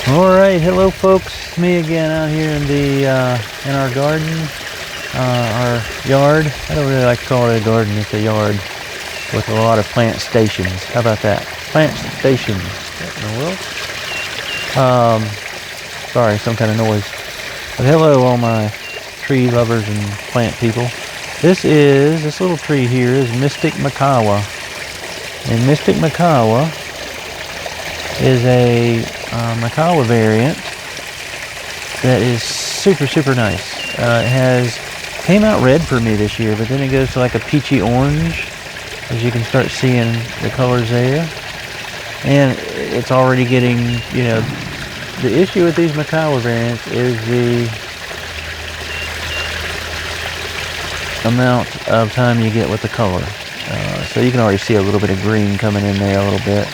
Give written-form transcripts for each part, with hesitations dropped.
Alright, hello folks, me again out here in the in our garden, our yard. I don't really like to call it a garden, it's a yard with a lot of plant stations. How about that? Plant stations. What in the world? Sorry, some kind of noise. But hello all my tree lovers and plant people. This little tree here is Mystic Mikawa. And Mystic Mikawa is a Mikawa variant that is super nice. It came out red for me this year, but then it goes to like a peachy orange, as you can start seeing the colors there. And it's already getting, the issue with these Mikawa variants is the amount of time you get with the color. So you can already see a little bit of green coming in there a little bit.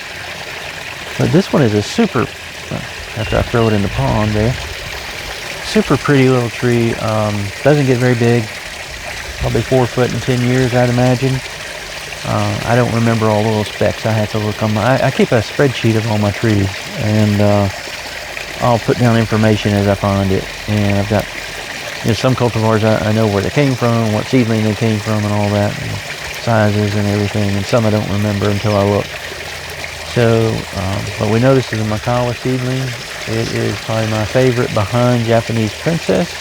But this one is a super, after I throw it in the pond there, super pretty little tree. Doesn't get very big, probably 4 foot in 10 years, I'd imagine. I don't remember all the little specs. I have to look on I keep a spreadsheet of all my trees, and I'll put down information as I find it. And I've got, some cultivars I know where they came from, what seedling they came from, and all that, and sizes and everything. And some I don't remember until I look. So, but we know this is a Mikawa seedling. It is probably my favorite behind Japanese Princess.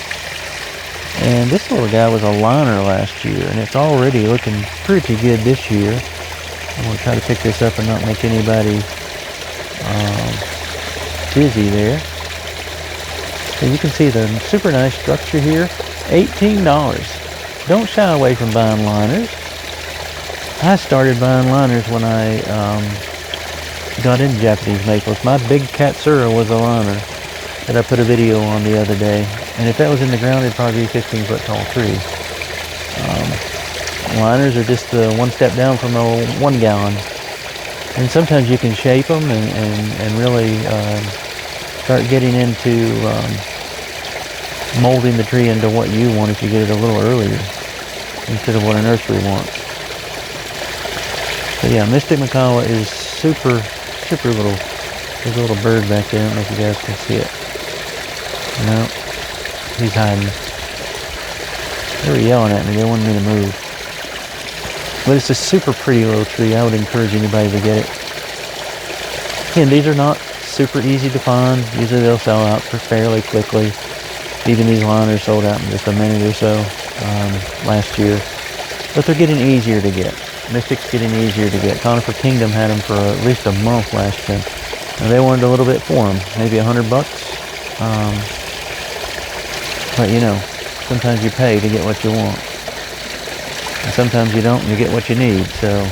And this little guy was a liner last year, and it's already looking pretty good this year. I'm going to try to pick this up and not make anybody dizzy there. So you can see the super nice structure here. $18. Don't shy away from buying liners. I started buying liners when I got into Japanese maples. My big Katsura was a liner that I put a video on the other day. And if that was in the ground, it'd probably be a 15-foot tall tree. Liners are just one step down from a 1 gallon. And sometimes you can shape them and really start getting into molding the tree into what you want if you get it a little earlier instead of what a nursery wants. So yeah, Mystic Mikawa is super little. There's a little bird back there. I don't know if you guys can see it. No, he's hiding. They were yelling at me. They wanted me to move. But it's a super pretty little tree. I would encourage anybody to get it. Again, these are not super easy to find. Usually they'll sell out fairly quickly. Even these liners sold out in just a minute or so last year. But they're getting easier to get. Mystic's getting easier to get. Conifer Kingdom had them for at least a month last year. And they wanted a little bit for them, maybe $100. But sometimes you pay to get what you want. And sometimes you don't and you get what you need. So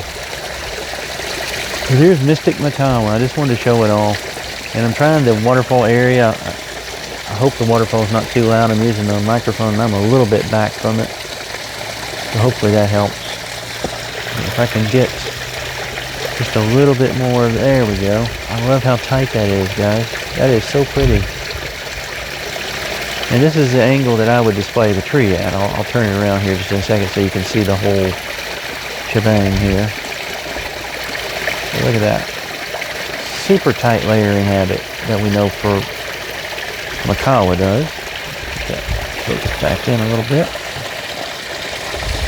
here's Mystic Mikawa. I just wanted to show it all. And I'm trying the waterfall area. I hope the waterfall's not too loud. I'm using the microphone and I'm a little bit back from it. So hopefully that helps. If I can get just a little bit more, there we go. I love how tight that is, guys. That is so pretty. And this is the angle that I would display the tree at. I'll turn it around here just in a second so you can see the whole shebang here. So look at that. Super tight layering habit that we know for Mikawa does. Focus back in a little bit.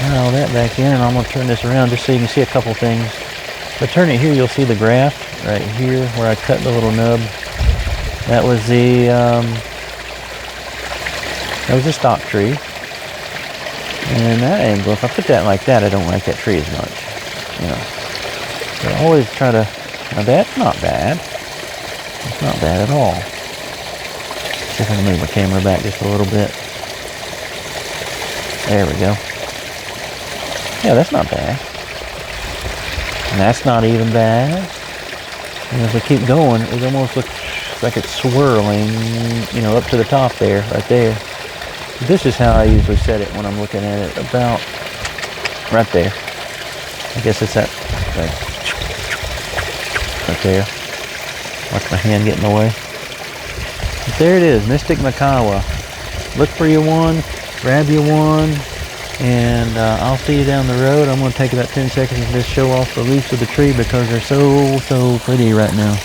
All that back in, and I'm going to turn this around just so you can see a couple things. If I turn it here, you'll see the graft right here where I cut the little nub. That was the stock tree. And that angle, if I put that like that, I don't like that tree as much. So I always try to, now that's not bad. It's not bad at all. See if I can move my camera back just a little bit. There we go. Yeah, that's not bad. And that's not even bad. And if we keep going, it almost looks like it's swirling, up to the top there, right there. This is how I usually set it when I'm looking at it, about right there. I guess it's that thing. Right there. Watch my hand get in the way. But there it is, Mystic Mikawa. Look for your one, grab your one, and I'll see you down the road. I'm going to take about 10 seconds and just show off the leaves of the tree because they're so pretty right now.